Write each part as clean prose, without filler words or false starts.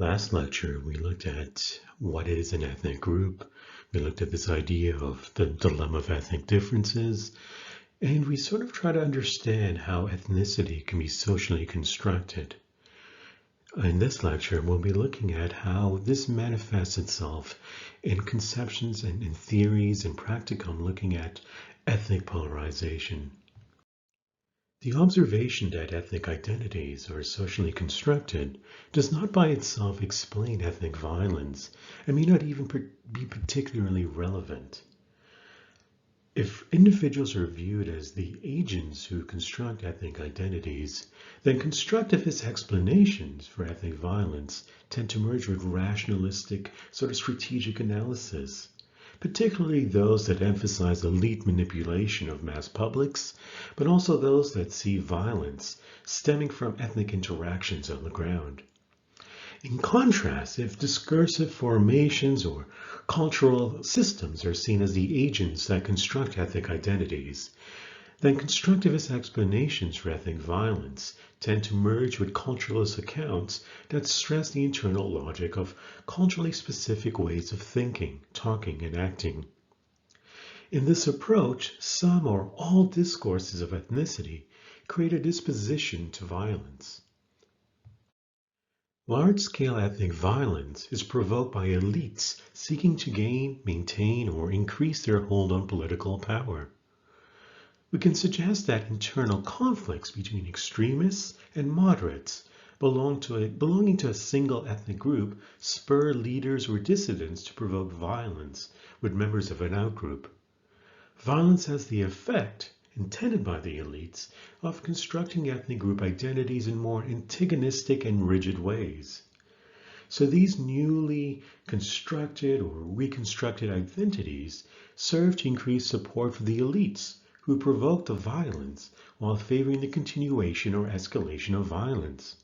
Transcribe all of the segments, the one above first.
Last lecture, we looked at what is an ethnic group. We looked at this idea of the dilemma of ethnic differences, and we sort of try to understand how ethnicity can be socially constructed. In this lecture, we'll be looking at how this manifests itself in conceptions and in theories and practicum looking at ethnic polarization. The observation that ethnic identities are socially constructed does not by itself explain ethnic violence and may not even be particularly relevant. If individuals are viewed as the agents who construct ethnic identities, then constructivist explanations for ethnic violence tend to merge with rationalistic, sort of strategic analysis, particularly those that emphasize elite manipulation of mass publics, but also those that see violence stemming from ethnic interactions on the ground. In contrast, if discursive formations or cultural systems are seen as the agents that construct ethnic identities, then constructivist explanations for ethnic violence tend to merge with culturalist accounts that stress the internal logic of culturally specific ways of thinking, talking, and acting. In this approach, some or all discourses of ethnicity create a disposition to violence. Large-scale ethnic violence is provoked by elites seeking to gain, maintain, or increase their hold on political power. We can suggest that internal conflicts between extremists and moderates belonging to a single ethnic group spur leaders or dissidents to provoke violence with members of an outgroup. Violence has the effect, intended by the elites, of constructing ethnic group identities in more antagonistic and rigid ways. So these newly constructed or reconstructed identities serve to increase support for the elites who provoke the violence while favoring the continuation or escalation of violence.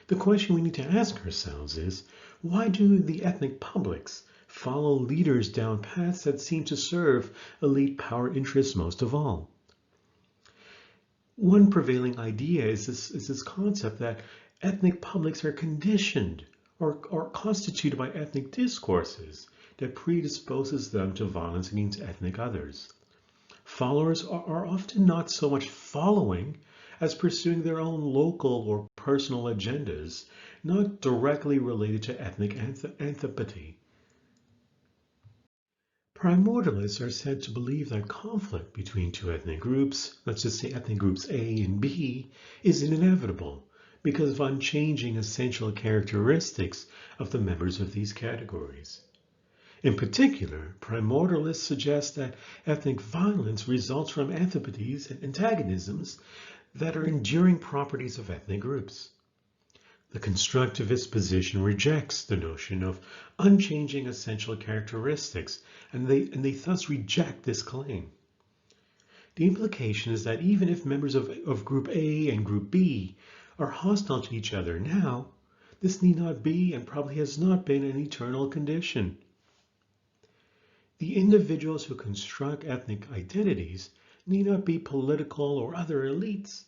The question we need to ask ourselves is, why do the ethnic publics follow leaders down paths that seem to serve elite power interests most of all? One prevailing idea is this concept that ethnic publics are conditioned or constituted by ethnic discourses that predisposes them to violence against ethnic others. Followers are often not so much following as pursuing their own local or personal agendas, not directly related to ethnic antipathy. Primordialists are said to believe that conflict between two ethnic groups, let's just say ethnic groups A and B, is inevitable because of unchanging essential characteristics of the members of these categories. In particular, primordialists suggest that ethnic violence results from antipathies and antagonisms that are enduring properties of ethnic groups. The constructivist position rejects the notion of unchanging essential characteristics, and they thus reject this claim. The implication is that even if members of Group A and Group B are hostile to each other now, this need not be and probably has not been an eternal condition. The individuals who construct ethnic identities need not be political or other elites.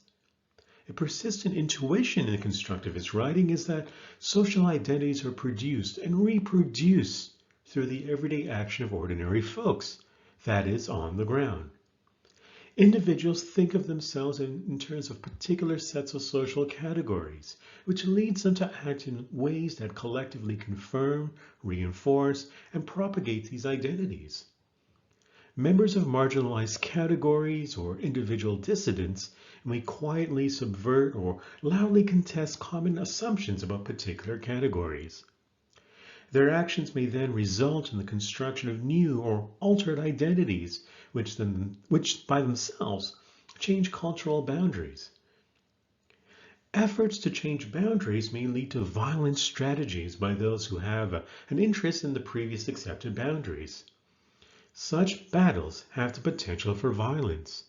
A persistent intuition in constructivist writing is that social identities are produced and reproduced through the everyday action of ordinary folks, that is, on the ground. Individuals think of themselves in terms of particular sets of social categories, which leads them to act in ways that collectively confirm, reinforce, and propagate these identities. Members of marginalized categories or individual dissidents may quietly subvert or loudly contest common assumptions about particular categories. Their actions may then result in the construction of new or altered identities, which by themselves change cultural boundaries. Efforts to change boundaries may lead to violent strategies by those who have an interest in the previous accepted boundaries. Such battles have the potential for violence.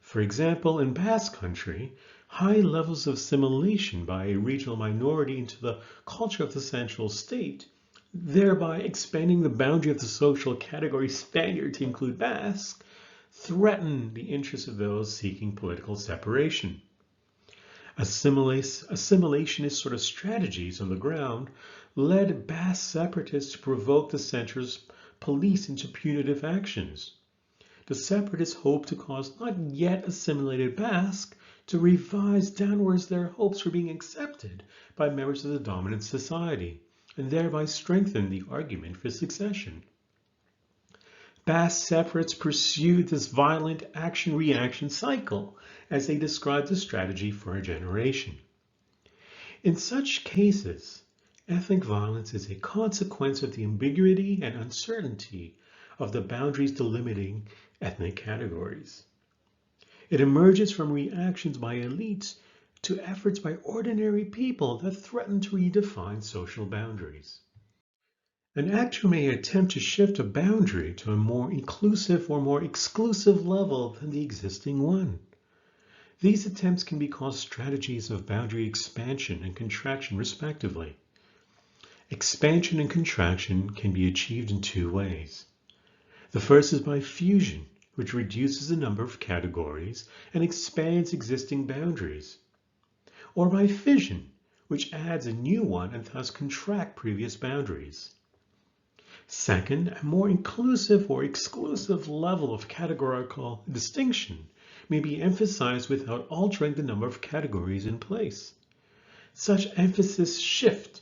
For example, in Basque Country, high levels of assimilation by a regional minority into the culture of the central state, thereby expanding the boundary of the social category Spaniard to include Basque, threaten the interests of those seeking political separation. Assimilationist sort of strategies on the ground led Basque separatists to provoke the center's police into punitive actions. The separatists hoped to cause not yet assimilated Basque to revise downwards their hopes for being accepted by members of the dominant society, and thereby strengthen the argument for succession. Basque separatists pursued this violent action-reaction cycle as they described the strategy for a generation. In such cases, ethnic violence is a consequence of the ambiguity and uncertainty of the boundaries delimiting ethnic categories. It emerges from reactions by elites to efforts by ordinary people that threaten to redefine social boundaries. An actor may attempt to shift a boundary to a more inclusive or more exclusive level than the existing one. These attempts can be called strategies of boundary expansion and contraction, respectively. Expansion and contraction can be achieved in two ways. The first is by fusion, which reduces the number of categories and expands existing boundaries, or by fission, which adds a new one and thus contracts previous boundaries. Second, a more inclusive or exclusive level of categorical distinction may be emphasized without altering the number of categories in place. Such emphasis shift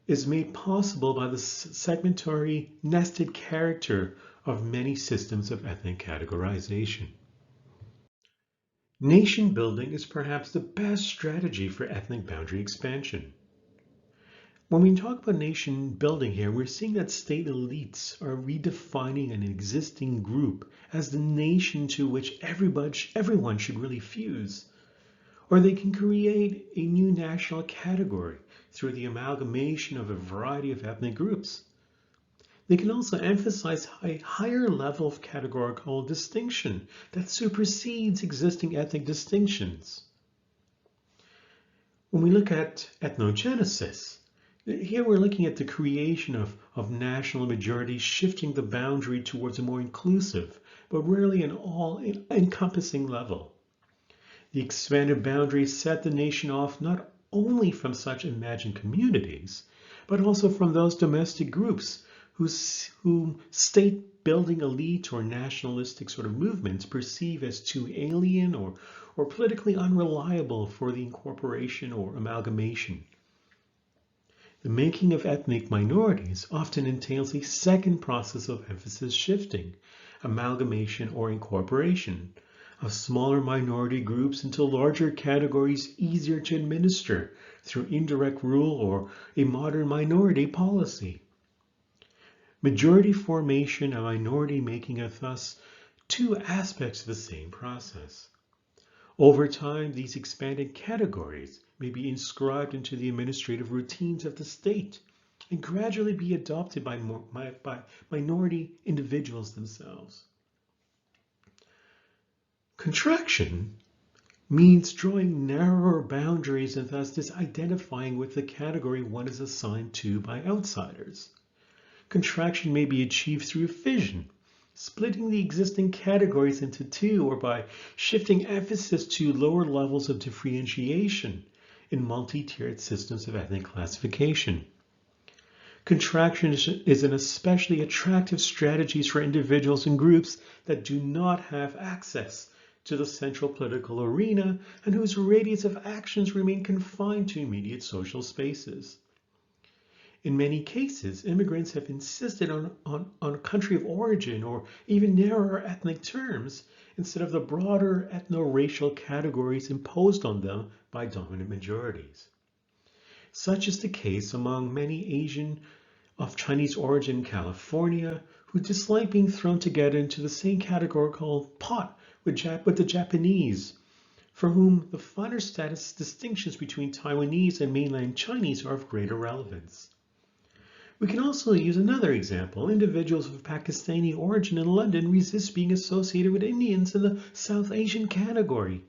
is made possible by the segmentary nested character of many systems of ethnic categorization. Nation building is perhaps the best strategy for ethnic boundary expansion. When we talk about nation building here, we're seeing that state elites are redefining an existing group as the nation to which everyone should really fuse. Or they can create a new national category through the amalgamation of a variety of ethnic groups. They can also emphasize a higher level of categorical distinction that supersedes existing ethnic distinctions. When we look at ethnogenesis, here we're looking at the creation of national majorities shifting the boundary towards a more inclusive, but rarely an all-encompassing level. The expanded boundaries set the nation off not only from such imagined communities, but also from those domestic groups whom state-building elite or nationalistic sort of movements perceive as too alien or politically unreliable for the incorporation or amalgamation. The making of ethnic minorities often entails a second process of emphasis shifting, amalgamation or incorporation, of smaller minority groups into larger categories easier to administer through indirect rule or a modern minority policy. Majority formation and minority making are thus two aspects of the same process. Over time, these expanded categories may be inscribed into the administrative routines of the state and gradually be adopted by minority individuals themselves. Contraction means drawing narrower boundaries and thus disidentifying with the category one is assigned to by outsiders. Contraction may be achieved through fission, splitting the existing categories into two, or by shifting emphasis to lower levels of differentiation in multi-tiered systems of ethnic classification. Contraction is an especially attractive strategy for individuals and groups that do not have access to the central political arena and whose radius of actions remain confined to immediate social spaces. In many cases, immigrants have insisted on a country of origin or even narrower ethnic terms instead of the broader ethno-racial categories imposed on them by dominant majorities. Such is the case among many Asian of Chinese origin in California who dislike being thrown together into the same categorical pot with the Japanese, for whom the finer status distinctions between Taiwanese and mainland Chinese are of greater relevance. We can also use another example. Individuals of Pakistani origin in London resist being associated with Indians in the South Asian category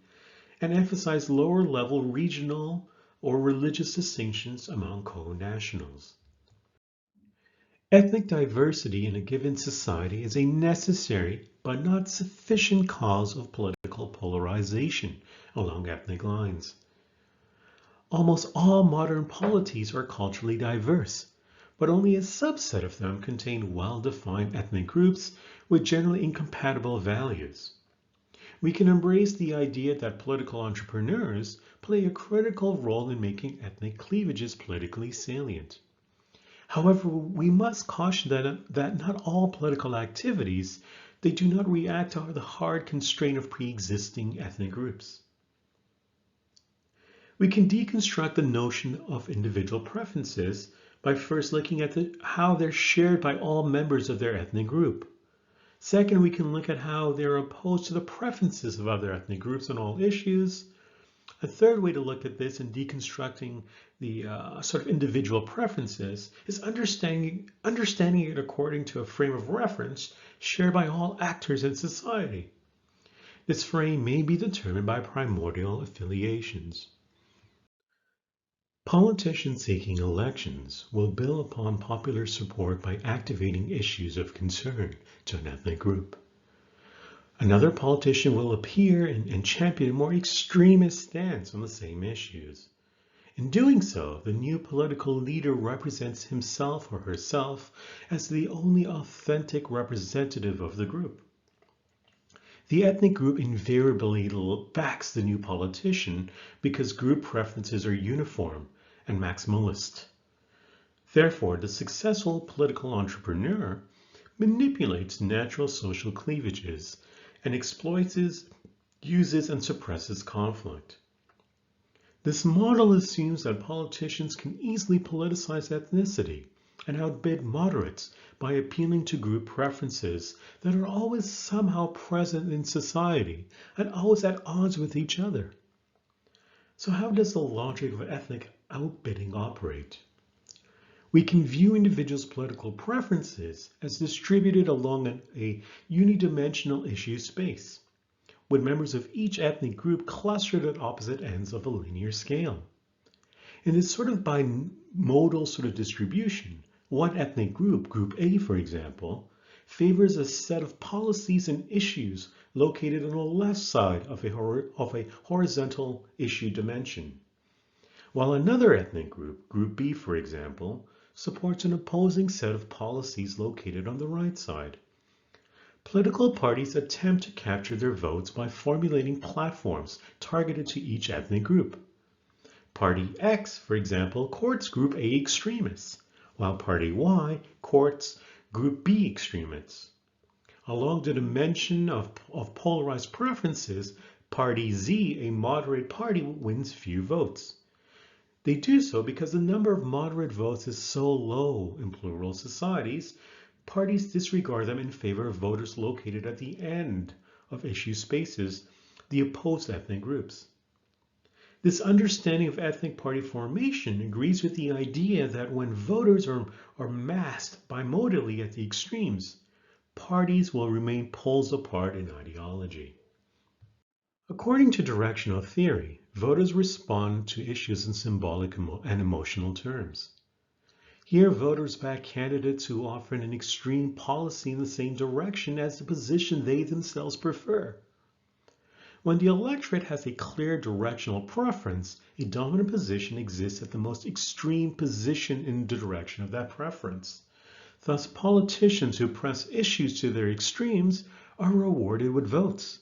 and emphasize lower-level regional or religious distinctions among co-nationals. Ethnic diversity in a given society is a necessary but not sufficient cause of political polarization along ethnic lines. Almost all modern polities are culturally diverse, but only a subset of them contain well-defined ethnic groups with generally incompatible values. We can embrace the idea that political entrepreneurs play a critical role in making ethnic cleavages politically salient. However, we must caution that not all political activities, they do not react to the hard constraint of pre-existing ethnic groups. We can deconstruct the notion of individual preferences by first looking at how they're shared by all members of their ethnic group. Second, we can look at how they're opposed to the preferences of other ethnic groups on all issues. A third way to look at this in deconstructing the sort of individual preferences is understanding it according to a frame of reference shared by all actors in society. This frame may be determined by primordial affiliations. Politicians seeking elections will build upon popular support by activating issues of concern to an ethnic group. Another politician will appear and champion a more extremist stance on the same issues. In doing so, the new political leader represents himself or herself as the only authentic representative of the group. The ethnic group invariably backs the new politician because group preferences are uniform and maximalist. Therefore, the successful political entrepreneur manipulates natural social cleavages and exploits, uses, and suppresses conflict. This model assumes that politicians can easily politicize ethnicity and outbid moderates by appealing to group preferences that are always somehow present in society and always at odds with each other. So how does the logic of ethnic outbidding operate? We can view individuals' political preferences as distributed along a unidimensional issue space, with members of each ethnic group clustered at opposite ends of a linear scale. In this sort of bimodal sort of distribution, one ethnic group, Group A for example, favors a set of policies and issues located on the left side of a horizontal issue dimension, while another ethnic group, Group B for example, supports an opposing set of policies located on the right side. Political parties attempt to capture their votes by formulating platforms targeted to each ethnic group. Party X, for example, courts Group A extremists, while Party Y courts Group B extremists. Along the dimension of polarized preferences, Party Z, a moderate party, wins few votes. They do so because the number of moderate votes is so low in plural societies, parties disregard them in favor of voters located at the end of issue spaces, the opposed ethnic groups. This understanding of ethnic party formation agrees with the idea that when voters are massed bimodally at the extremes, parties will remain poles apart in ideology. According to directional theory, voters respond to issues in symbolic and emotional terms. Here, voters back candidates who offer an extreme policy in the same direction as the position they themselves prefer. When the electorate has a clear directional preference, a dominant position exists at the most extreme position in the direction of that preference. Thus, politicians who press issues to their extremes are rewarded with votes.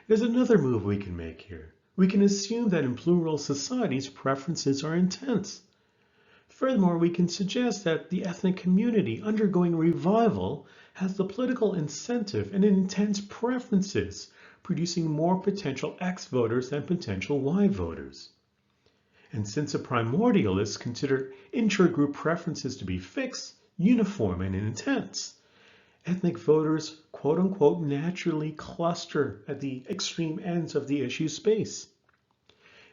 There's another move we can make here. We can assume that in plural societies, preferences are intense. Furthermore, we can suggest that the ethnic community undergoing revival has the political incentive and intense preferences, producing more potential X voters than potential Y voters. And since a primordialist considered intra-group preferences to be fixed, uniform, and intense, ethnic voters, quote unquote, naturally cluster at the extreme ends of the issue space.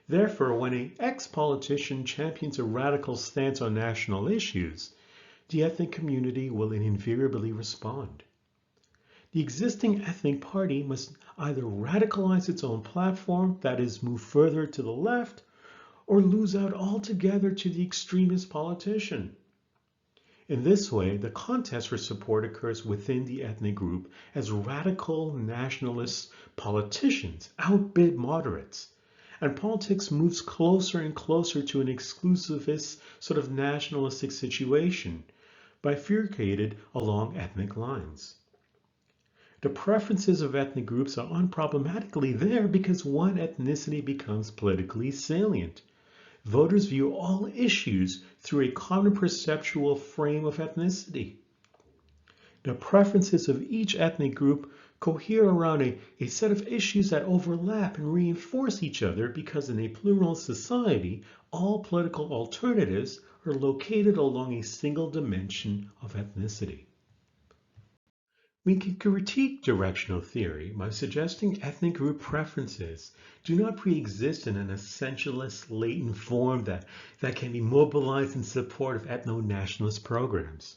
Therefore, when an ex-politician champions a radical stance on national issues, the ethnic community will invariably respond. The existing ethnic party must either radicalize its own platform, that is, move further to the left, or lose out altogether to the extremist politician. In this way, the contest for support occurs within the ethnic group as radical nationalist politicians outbid moderates, and politics moves closer and closer to an exclusivist sort of nationalistic situation, bifurcated along ethnic lines. The preferences of ethnic groups are unproblematically there because one ethnicity becomes politically salient. Voters view all issues through a common perceptual frame of ethnicity. The preferences of each ethnic group cohere around a set of issues that overlap and reinforce each other because in a plural society, all political alternatives are located along a single dimension of ethnicity. We can critique directional theory by suggesting ethnic group preferences do not pre-exist in an essentialist latent form that can be mobilized in support of ethno-nationalist programs.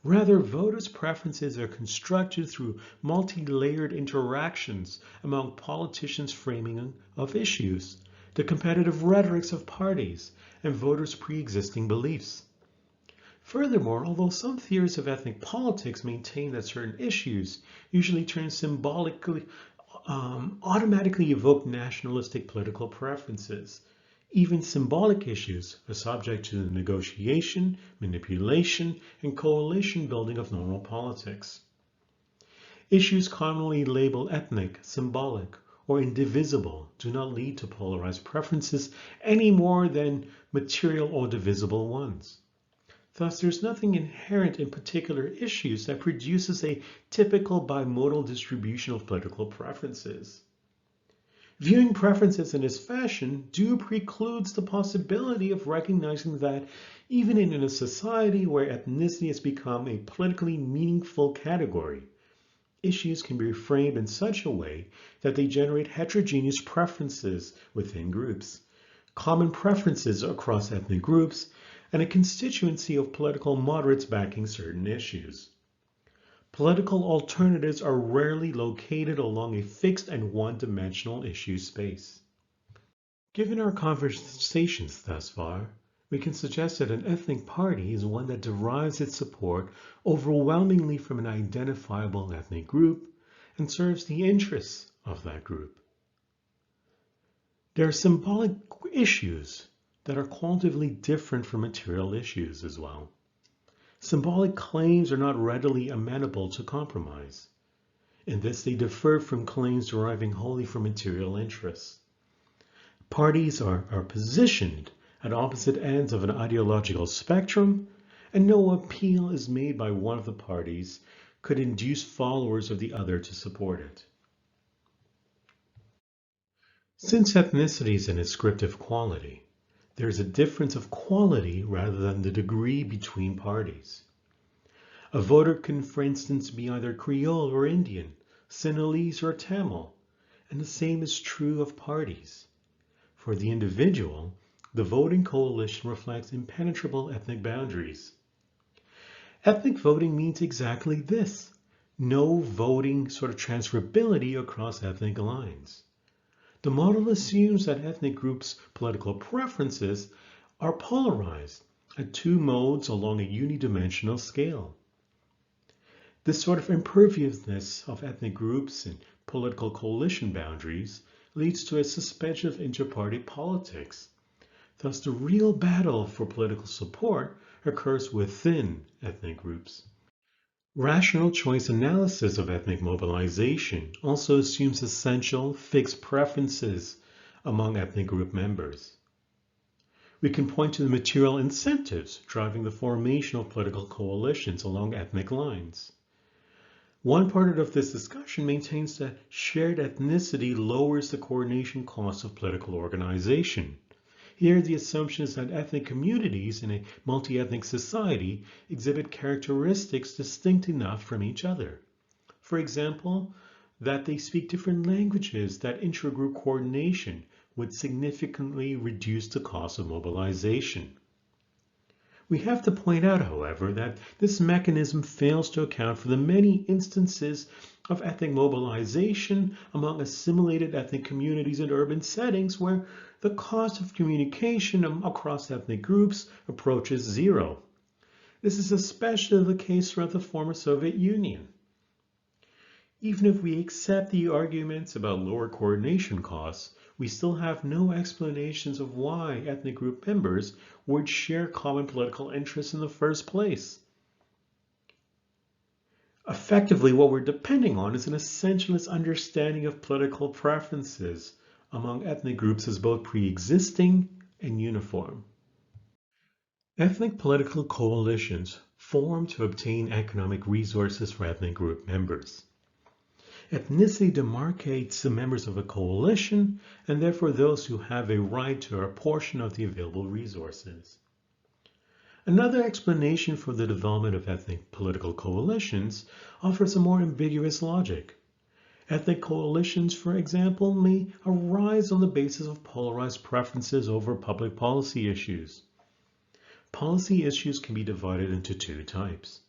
Rather, voters' preferences are constructed through multi-layered interactions among politicians' framing of issues, the competitive rhetorics of parties, and voters' pre-existing beliefs. Furthermore, although some theories of ethnic politics maintain that certain issues usually turn symbolically, automatically evoke nationalistic political preferences, even symbolic issues are subject to the negotiation, manipulation, and coalition building of normal politics. Issues commonly labeled ethnic, symbolic, or indivisible do not lead to polarized preferences any more than material or divisible ones. Thus, there's nothing inherent in particular issues that produces a typical bimodal distribution of political preferences. Viewing preferences in this fashion precludes the possibility of recognizing that even in a society where ethnicity has become a politically meaningful category, issues can be framed in such a way that they generate heterogeneous preferences within groups, common preferences across ethnic groups, and a constituency of political moderates backing certain issues. Political alternatives are rarely located along a fixed and one-dimensional issue space. Given our conversations thus far, we can suggest that an ethnic party is one that derives its support overwhelmingly from an identifiable ethnic group and serves the interests of that group. There are symbolic issues that are qualitatively different from material issues as well. Symbolic claims are not readily amenable to compromise. In this, they differ from claims deriving wholly from material interests. Parties are positioned at opposite ends of an ideological spectrum, and no appeal is made by one of the parties could induce followers of the other to support it. Since ethnicity is an ascriptive quality, there is a difference of quality rather than the degree between parties. A voter can, for instance, be either Creole or Indian, Sinhalese or Tamil, and the same is true of parties. For the individual, the voting coalition reflects impenetrable ethnic boundaries. Ethnic voting means exactly this: no voting sort of transferability across ethnic lines. The model assumes that ethnic groups' political preferences are polarized at two modes along a unidimensional scale. This sort of imperviousness of ethnic groups and political coalition boundaries leads to a suspension of inter-party politics. Thus, the real battle for political support occurs within ethnic groups. Rational choice analysis of ethnic mobilization also assumes essential fixed preferences among ethnic group members. We can point to the material incentives driving the formation of political coalitions along ethnic lines. One part of this discussion maintains that shared ethnicity lowers the coordination costs of political organization. Here, the assumption is that ethnic communities in a multi-ethnic society exhibit characteristics distinct enough from each other. For example, that they speak different languages, that intra-group coordination would significantly reduce the cost of mobilization. We have to point out, however, that this mechanism fails to account for the many instances of ethnic mobilization among assimilated ethnic communities in urban settings where the cost of communication across ethnic groups approaches zero. This is especially the case throughout the former Soviet Union. Even if we accept the arguments about lower coordination costs, we still have no explanations of why ethnic group members would share common political interests in the first place. Effectively, what we're depending on is an essentialist understanding of political preferences among ethnic groups as both pre-existing and uniform. Ethnic political coalitions form to obtain economic resources for ethnic group members. Ethnicity demarcates the members of a coalition and therefore those who have a right to a portion of the available resources. Another explanation for the development of ethnic political coalitions offers a more ambiguous logic. Ethnic coalitions, for example, may arise on the basis of polarized preferences over public policy issues. Policy issues can be divided into two types: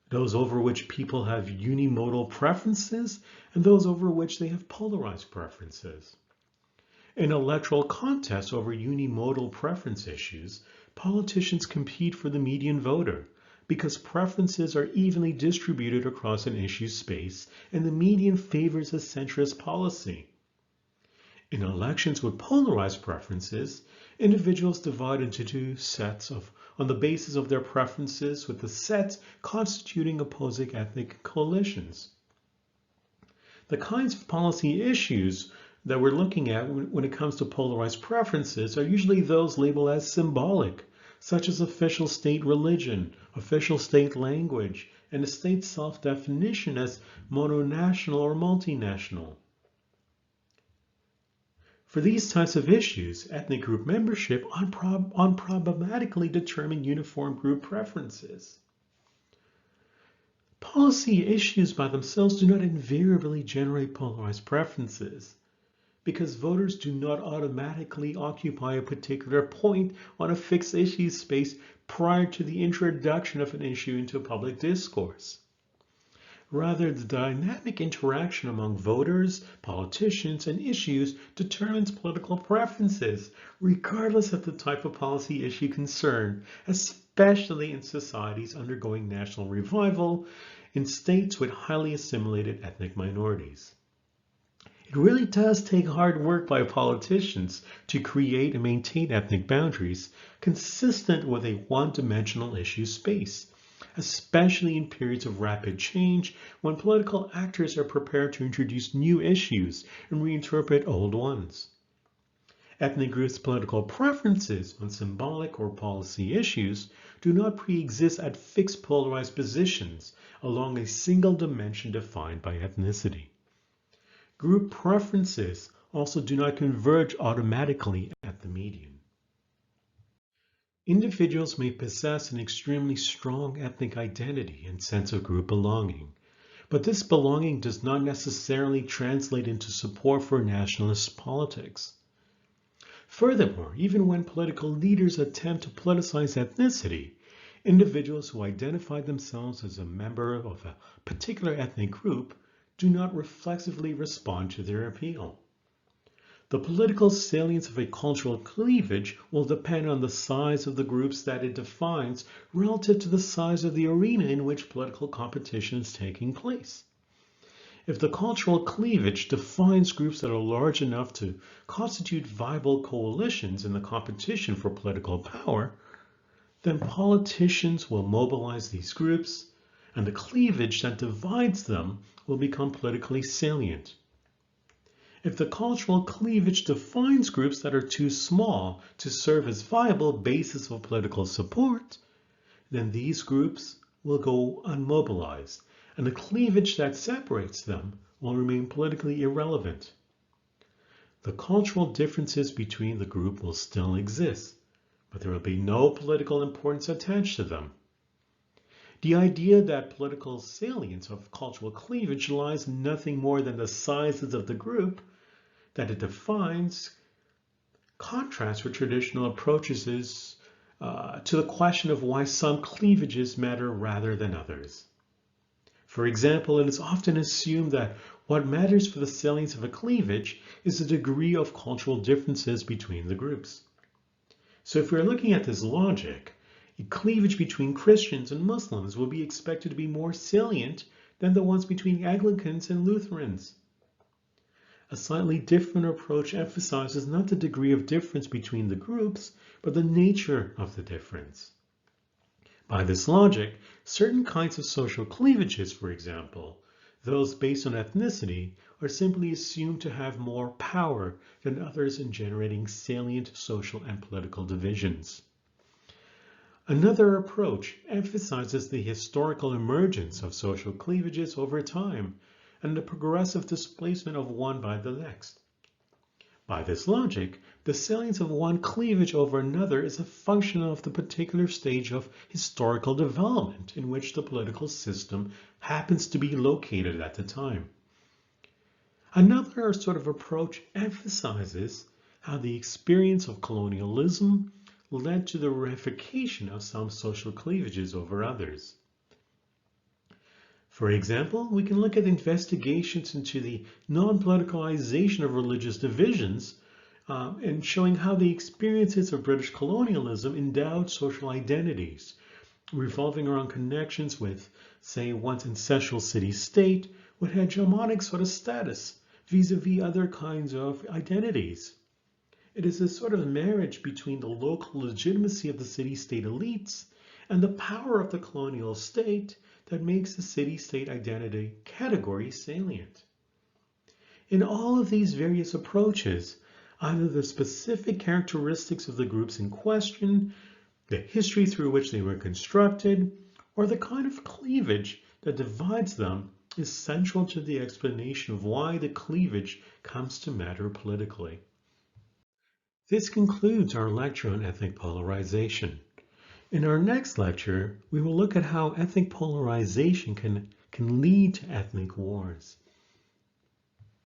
those over which people have unimodal preferences and those over which they have polarized preferences. In electoral contests over unimodal preference issues, politicians compete for the median voter because preferences are evenly distributed across an issue space and the median favors a centrist policy. In elections with polarized preferences, individuals divide into two sets on the basis of their preferences, with the sets constituting opposing ethnic coalitions. The kinds of policy issues that we're looking at when it comes to polarized preferences are usually those labeled as symbolic, such as official state religion, official state language, and a state self-definition as mononational or multinational. For these types of issues, ethnic group membership unproblematically determine uniform group preferences. Policy issues by themselves do not invariably generate polarized preferences, because voters do not automatically occupy a particular point on a fixed issue space prior to the introduction of an issue into public discourse. Rather, the dynamic interaction among voters, politicians, and issues determines political preferences, regardless of the type of policy issue concerned, especially in societies undergoing national revival, in states with highly assimilated ethnic minorities. It really does take hard work by politicians to create and maintain ethnic boundaries consistent with a one-dimensional issue space, especially in periods of rapid change when political actors are prepared to introduce new issues and reinterpret old ones. Ethnic groups' political preferences on symbolic or policy issues do not pre-exist at fixed polarized positions along a single dimension defined by ethnicity. Group preferences also do not converge automatically at the median. Individuals may possess an extremely strong ethnic identity and sense of group belonging, but this belonging does not necessarily translate into support for nationalist politics. Furthermore, even when political leaders attempt to politicize ethnicity, individuals who identify themselves as a member of a particular ethnic group do not reflexively respond to their appeal. The political salience of a cultural cleavage will depend on the size of the groups that it defines relative to the size of the arena in which political competition is taking place. If the cultural cleavage defines groups that are large enough to constitute viable coalitions in the competition for political power, then politicians will mobilize these groups, and the cleavage that divides them will become politically salient. If the cultural cleavage defines groups that are too small to serve as viable basis of political support, then these groups will go unmobilized, and the cleavage that separates them will remain politically irrelevant. The cultural differences between the group will still exist, but there will be no political importance attached to them. The idea that political salience of cultural cleavage lies in nothing more than the sizes of the group that it defines contrasts with traditional approaches to the question of why some cleavages matter rather than others. For example, it is often assumed that what matters for the salience of a cleavage is the degree of cultural differences between the groups. So if we're looking at this logic, a cleavage between Christians and Muslims will be expected to be more salient than the ones between Anglicans and Lutherans. A slightly different approach emphasizes not the degree of difference between the groups, but the nature of the difference. By this logic, certain kinds of social cleavages, for example, those based on ethnicity, are simply assumed to have more power than others in generating salient social and political divisions. Another approach emphasizes the historical emergence of social cleavages over time and the progressive displacement of one by the next. By this logic, the salience of one cleavage over another is a function of the particular stage of historical development in which the political system happens to be located at the time. Another sort of approach emphasizes how the experience of colonialism led to the reification of some social cleavages over others. For example, we can look at investigations into the non-politicalization of religious divisions and showing how the experiences of British colonialism endowed social identities, revolving around connections with, say, one's ancestral city-state with hegemonic sort of status vis-a-vis other kinds of identities. It is a sort of marriage between the local legitimacy of the city-state elites and the power of the colonial state that makes the city-state identity category salient. In all of these various approaches, either the specific characteristics of the groups in question, the history through which they were constructed, or the kind of cleavage that divides them is central to the explanation of why the cleavage comes to matter politically. This concludes our lecture on ethnic polarization. In our next lecture, we will look at how ethnic polarization can lead to ethnic wars.